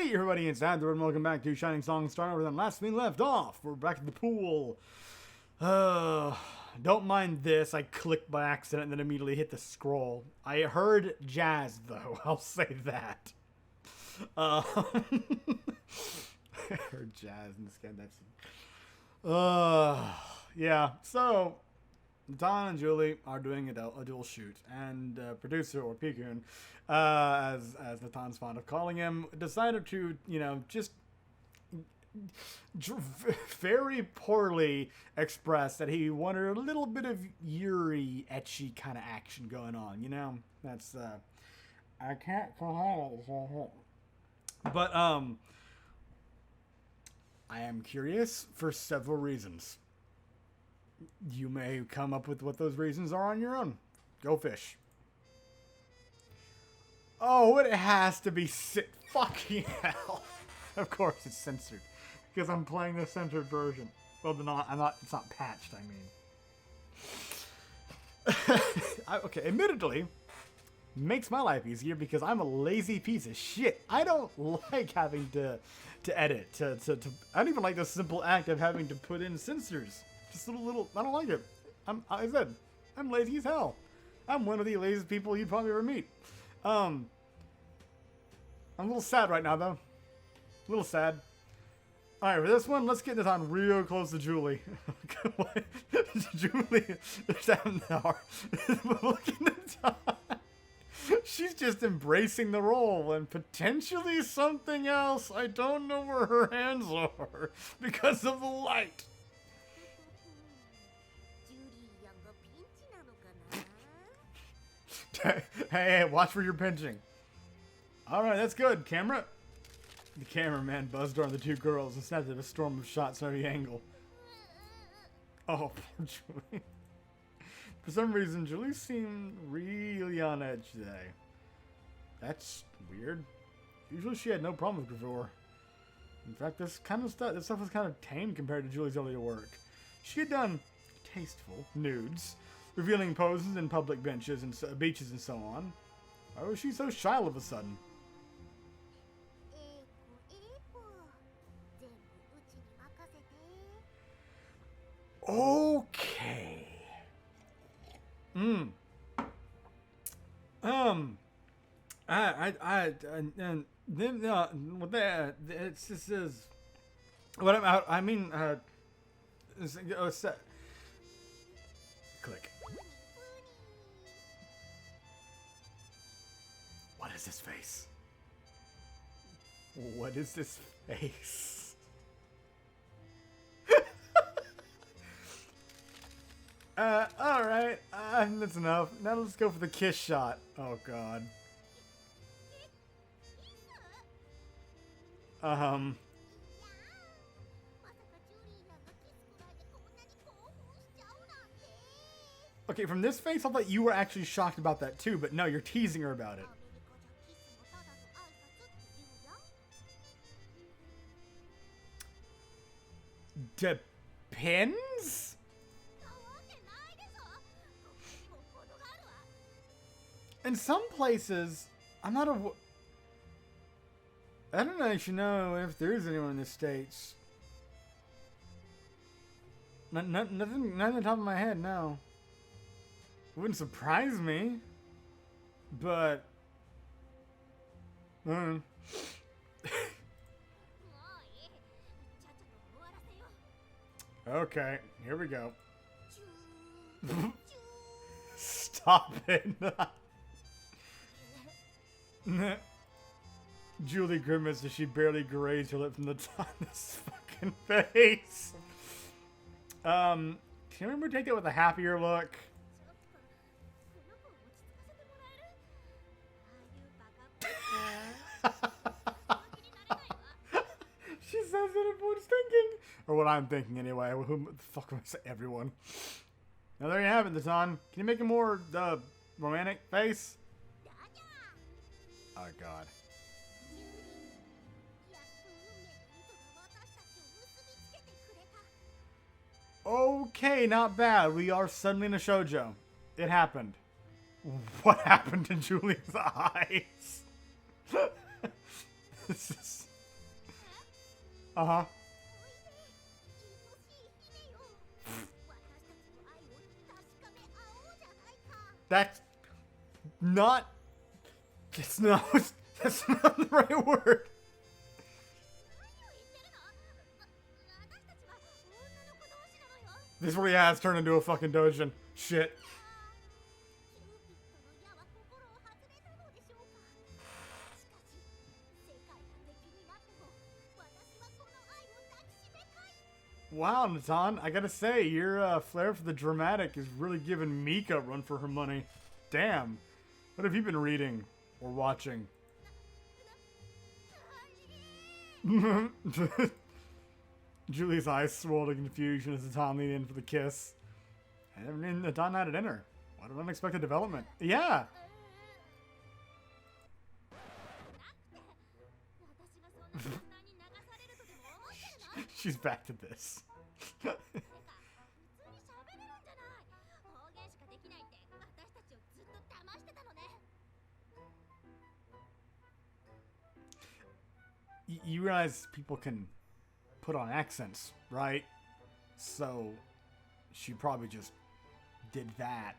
Hey everybody, it's Adler and welcome back to Shining Song Starnova. Then last we left off, we're back at the pool. Don't mind this, I clicked by accident and then immediately hit the scroll. I heard jazz though, I'll say that. I heard jazz in this game, yeah, so Don and Julie are doing a dual shoot, and producer, or Pikun, as Natan's fond of calling him, decided to, just very poorly express that he wanted a little bit of Yuri etchy kind of action going on, That's, I can't call it. But, I am curious for several reasons. You may come up with what those reasons are on your own. Go fish. Oh, it has to be fucking hell. Of course it's censored. Because I'm playing the censored version. Well, it's not patched, I mean. Okay, admittedly, makes my life easier because I'm a lazy piece of shit. I don't like having to edit. I don't even like the simple act of having to put in censors. Just a little, I don't like it. I'm lazy as hell. I'm one of the laziest people you'd probably ever meet. I'm a little sad right now, though. A little sad. Alright, for this one, let's get this on real close to Julie. Julie is down there. Looking at time. She's just embracing the role and potentially something else. I don't know where her hands are because of the light. Hey, watch where you're pinching. Alright, that's good. Camera. The cameraman buzzed around the two girls and snapped at a storm of shots from every angle. Oh, poor Julie. For some reason, Julie seemed really on edge today. That's weird. Usually she had no problem with Gravor. In fact, this stuff was kind of tame compared to Julie's earlier work. She had done tasteful nudes, revealing poses in public benches and beaches and so on. Why was she so shy all of a sudden? Okay. Click. What is this face? What is this face? Alright, that's enough. Now let's go for the kiss shot. Oh god. Okay, from this face, I thought you were actually shocked about that too, but no, you're teasing her about it. Depends? In some places, I don't actually know if there is anyone in the States. Nothing on the top of my head, no. Wouldn't surprise me, but okay, here we go. Stop it. Julie grimaced as she barely grazed her lip from the top of this fucking face. Can you remember take that with a happier look? She says that everyone's thinking. Or what I'm thinking anyway. Who the fuck am I saying? Everyone. Now there you have it, Natan. Can you make a more romantic face? Oh god. Okay, not bad. We are suddenly in a shoujo. It happened. What happened to Julie's eyes? This is... Uh-huh. That's not... That's not... That's not the right word. This really has turned into a fucking doujin. Shit. Wow, Natan, I gotta say, your flair for the dramatic is really giving Mika a run for her money. Damn. What have you been reading or watching? Julie's eyes swirled in confusion as Natan leaned in for the kiss. And Natan had it in her. What an unexpected development. Yeah! She's back to this. You realize people can put on accents, right? So she probably just did that.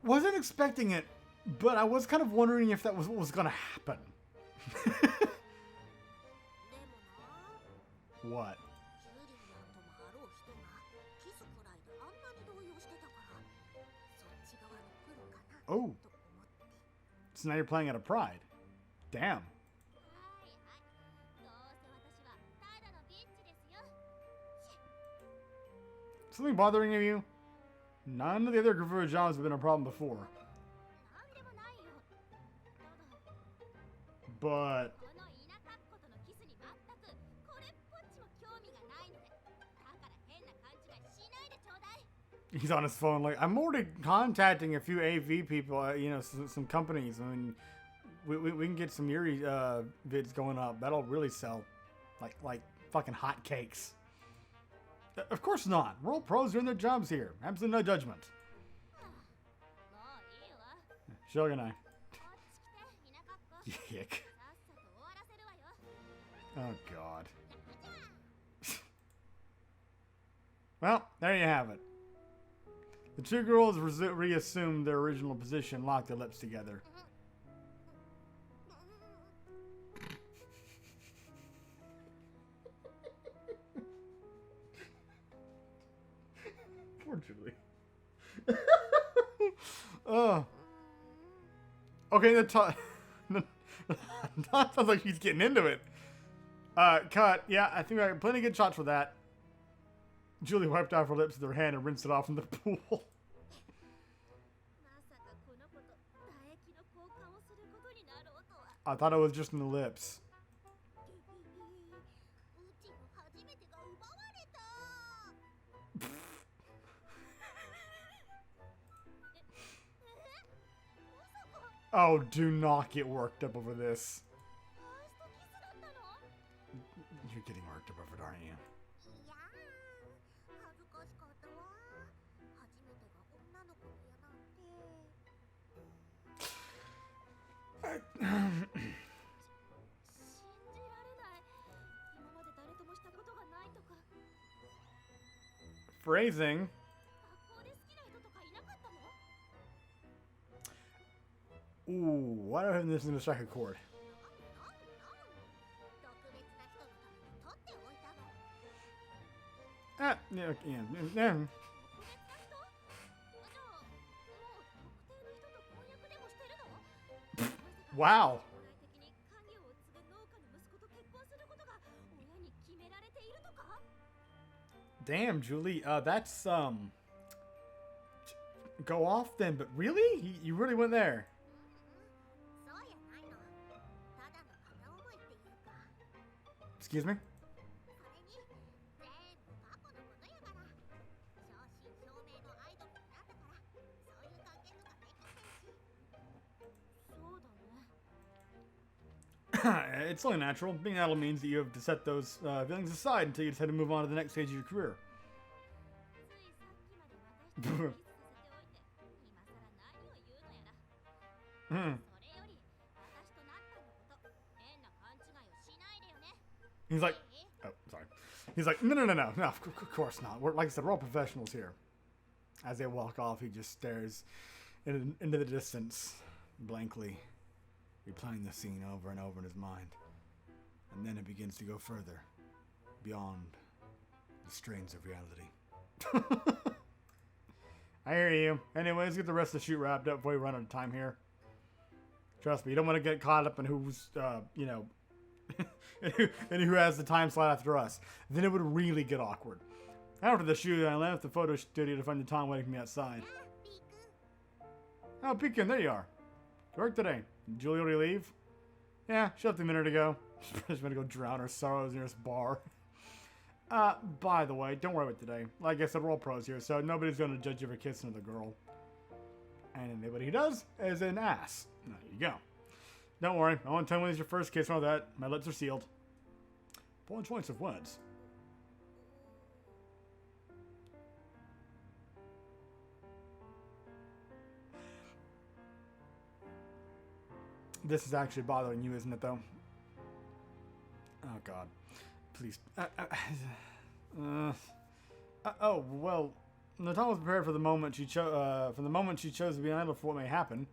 Wasn't expecting it, but I was kind of wondering if that was what was gonna happen. What? Oh. So now you're playing out of pride. Damn. Something bothering you? None of the other Gravura jobs have been a problem before. But... he's on his phone like, I'm already contacting a few AV people, you know, some companies. I mean, we can get some Yuri vids going up. That'll really sell like fucking hotcakes. Of course not. We're all pros doing their jobs here. Absolutely no judgment. Shogunai. Yick. Oh, God. Well, there you have it. The two girls reassumed their original position, locked their lips together. Poor Julie. Oh. Okay, that sounds like she's getting into it. Cut. Yeah, I think I got plenty of good shots for that. Julie wiped off her lips with her hand and rinsed it off in the pool. I thought it was just in the lips. Oh, do not get worked up over this. You're getting worked up over it, aren't you? Phrasing. Ooh, why do I have this in a strike a chord? Ah, yeah, yeah. Wow. Damn, Julie. That's go off then, but really? You really went there? Excuse me? It's only natural. Being idle means that you have to set those feelings aside until you decide to move on to the next stage of your career. He's like, oh, sorry. He's like, no, of course not. Like I said, we're all professionals here. As they walk off, he just stares into the distance, blankly, replaying the scene over and over in his mind. And then it begins to go further, beyond the strains of reality. I hear you. Anyway, let's get the rest of the shoot wrapped up before we run out of time here. Trust me, you don't want to get caught up in who's, you know, and who has the time slot after us. Then it would really get awkward. After the shoot, I left the photo studio to find the Tom waiting for me outside. Oh, Pekin, there you are. You work today. Did Julie already leave? Yeah, she left a minute ago. She's gonna go drown her sorrows near this bar. By the way, don't worry about today. Like I said, we're all pros here, so nobody's gonna judge you for kissing another girl. And anybody who does is an ass. There you go. Don't worry, I won't tell you when it's your first kiss and all that. My lips are sealed. Poor choice of words. This is actually bothering you, isn't it, though? Oh, God. Please. Oh, well, Natan was prepared for the moment she chose. To be idle for what may happen.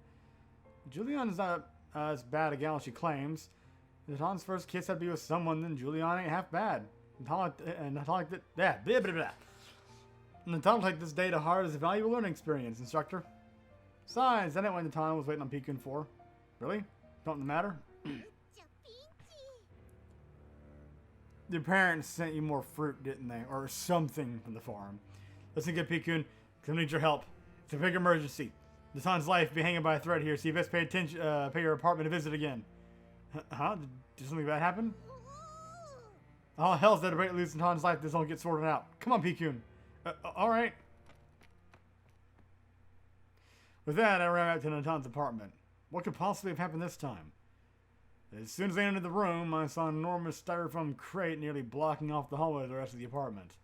Julian is not as bad a gal as she claims. Natan's first kiss had to be with someone, then Julian ain't half bad. Natan like that. Natan will take this day to heart as a valuable learning experience, instructor. Besides, that ain't what Natan was waiting on Pikun for. Really? Don't matter? Your parents sent you more fruit, didn't they? Or something from the farm. Listen, good Pikun, I need your help. It's a big emergency. Natan's life will be hanging by a thread here, so you best pay attention, pay your apartment a visit again. Huh? Did something bad happen? Oh, hell's that debate lose Natan's life if this don't get sorted out. Come on, Pikun. Alright. With that, I ran back to Natan's apartment. What could possibly have happened this time? As soon as I entered the room, I saw an enormous styrofoam crate nearly blocking off the hallway of the rest of the apartment.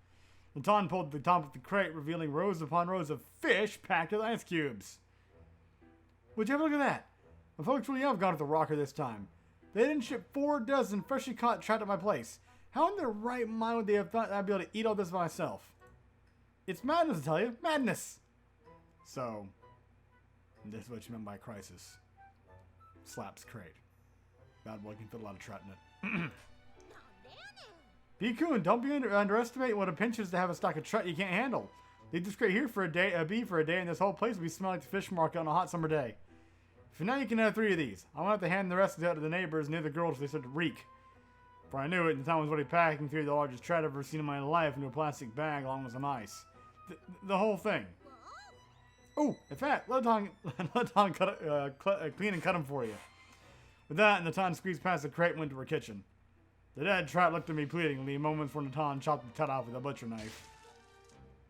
Natan pulled the top of the crate, revealing rows upon rows of fish packed with ice cubes. Would you have a look at that? The folks really have gone to the rocker this time. They didn't ship 4 dozen freshly caught trout at my place. How in their right mind would they have thought I'd be able to eat all this by myself? It's madness, I tell you. Madness! So, this is what you meant by crisis. Slaps crate. Bad boy can fit a lot of trout in it. Pikun, don't underestimate what a pinch is to have a stock of trout you can't handle. Leave this crate here for a day, and this whole place will be smelling like the fish market on a hot summer day. For now, you can have 3 of these. I won't have to hand the rest out to the neighbors and the other girls so they start to reek. Before I knew it, Natan was already packing 3 of the largest trout I've ever seen in my life into a plastic bag along with some ice. The whole thing. Oh, in fact, let Natan clean and cut them for you. With that, Natan squeezed past the crate and went to her kitchen. The dead trout looked at me pleadingly, moments before Natan chopped the cut off with a butcher knife.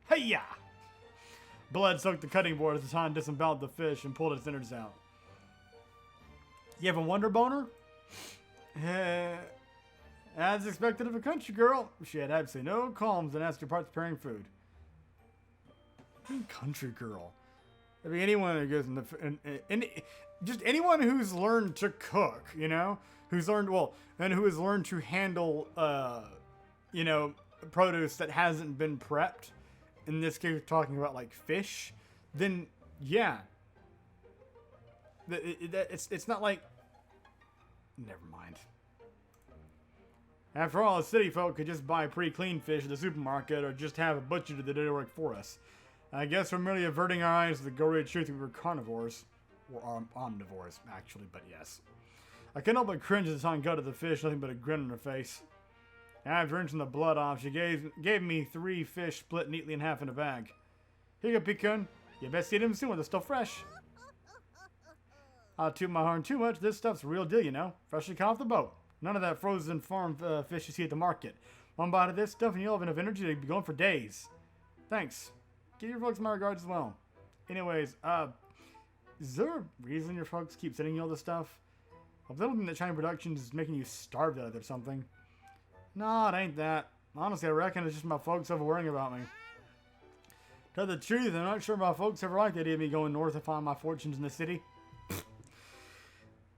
Hey-ya! Blood soaked the cutting board as Natan disemboweled the fish and pulled its innards out. You have a wonder boner? As expected of a country girl, she had absolutely no qualms and asked her parts preparing food. Country girl. I mean, anyone who goes just anyone who's learned to cook, you know, who's learned and who has learned to handle, you know, produce that hasn't been prepped. In this case, we're talking about like fish. Then, yeah, it's not like. Never mind. After all, city folk could just buy pre-cleaned fish at the supermarket or just have a butcher do the dirty work for us. I guess we're merely averting our eyes to the gory truth that we were carnivores. Or omnivores, actually, but yes. I couldn't help but cringe as the sun gutted the fish, nothing but a grin on her face. After rinsing the blood off, she gave me 3 fish split neatly in half in a bag. Here you go, Pikun. You best eat them soon when they're still fresh. I'll toot my horn too much. This stuff's the real deal, you know. Freshly caught off the boat. None of that frozen farm fish you see at the market. One bite of this stuff and you'll have enough energy to be going for days. Thanks. Give your folks my regards as well. Anyways, is there a reason your folks keep sending you all this stuff? Hope that that Shiny Productions is making you starve to death or something. No, it ain't that. Honestly, I reckon it's just my folks over worrying about me. To tell the truth, I'm not sure my folks ever liked the idea of me going north to find my fortunes in the city.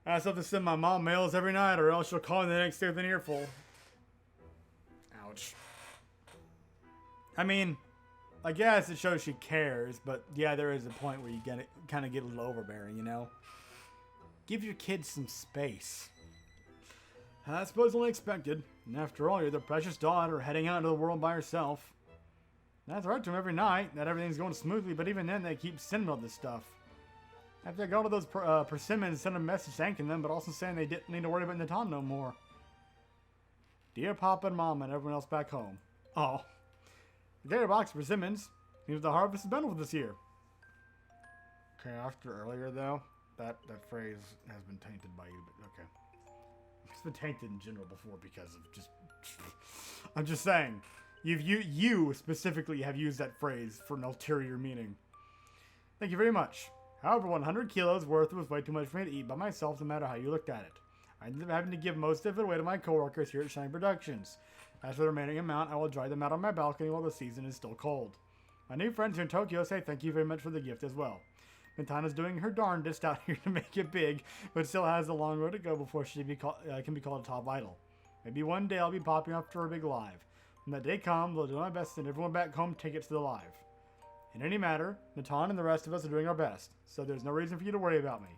I still have to send my mom mails every night, or else she'll call me the next day with an earful. Ouch. I mean, I guess it shows she cares, but yeah, there is a point where you kind of get a little overbearing, you know? Give your kids some space. I suppose only expected. And after all, you're the precious daughter heading out into the world by herself. That's right to them every night, that everything's going smoothly, but even then they keep sending all this stuff. After I got all those persimmons, sent a message thanking them, but also saying they didn't need to worry about Natan no more. Dear Papa and Mama and everyone else back home. Oh. The data box of persimmons means the harvest is bountiful this year. Okay, after earlier though, that phrase has been tainted by you, but okay. It's been tainted in general before because of just... I'm just saying. You specifically have used that phrase for an ulterior meaning. Thank you very much. However, 100 kilos worth was way too much for me to eat by myself, no matter how you looked at it. I ended up having to give most of it away to my coworkers here at Shiny Productions. As for the remaining amount, I will dry them out on my balcony while the season is still cold. My new friends here in Tokyo say thank you very much for the gift as well. Mintana's doing her darndest out here to make it big, but still has a long road to go before she can be called a top idol. Maybe one day I'll be popping up for a big live. When that day comes, I'll do my best to send everyone back home tickets to the live. In any matter, Natan and the rest of us are doing our best, so there's no reason for you to worry about me.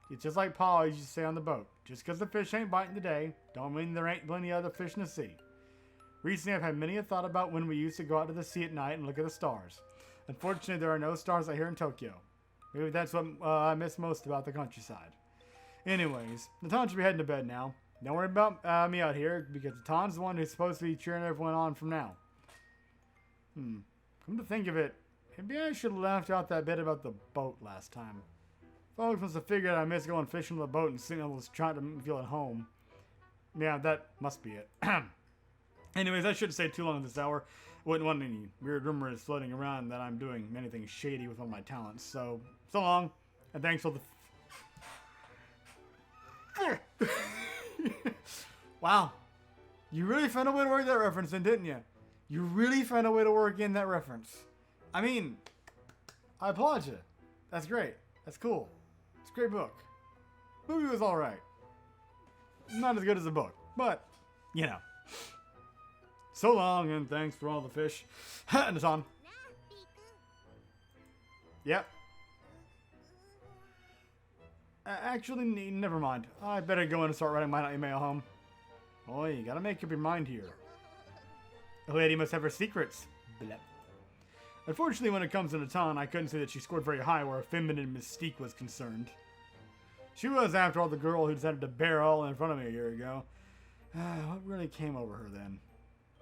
It's just like Pa used to say on the boat. Just because the fish ain't biting today, don't mean there ain't plenty other fish in the sea. Recently, I've had many a thought about when we used to go out to the sea at night and look at the stars. Unfortunately, there are no stars out here in Tokyo. Maybe that's what I miss most about the countryside. Anyways, Natan should be heading to bed now. Don't worry about me out here, because Natan's the one who's supposed to be cheering everyone on from now. Come to think of it, maybe I should have left out that bit about the boat last time. Folks must have figured I miss going fishing with a boat and sitting on those trying to feel at home. Yeah, that must be it. Anyways, I shouldn't stay too long this hour. Wouldn't want any weird rumors floating around that I'm doing anything shady with one of my talents. So long, and thanks for the... Wow. You really found a way to work that reference in, didn't you? You really found a way to work in that reference. I mean, I applaud you. That's great. That's cool. It's a great book. Movie was alright. Not as good as the book, but, you know. So long, and thanks for all the fish. And it's on. Yep. Actually, never mind. I better go in and start writing my email home. Boy, you gotta make up your mind here. The lady must have her secrets. Blep. Unfortunately, when it comes to Natan, I couldn't say that she scored very high where her feminine mystique was concerned. She was, after all, the girl who decided to bear all in front of me a year ago. What really came over her then?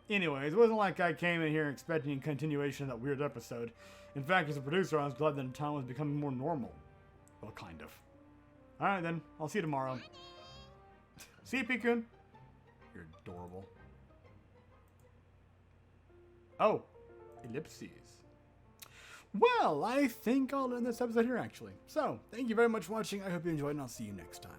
Anyways, it wasn't like I came in here expecting a continuation of that weird episode. In fact, as a producer, I was glad that Natan was becoming more normal. Well, kind of. Alright then, I'll see you tomorrow. See you, Pikun. You're adorable. Oh, ellipses. Well, I think I'll end this episode here, actually. So, thank you very much for watching. I hope you enjoyed, and I'll see you next time.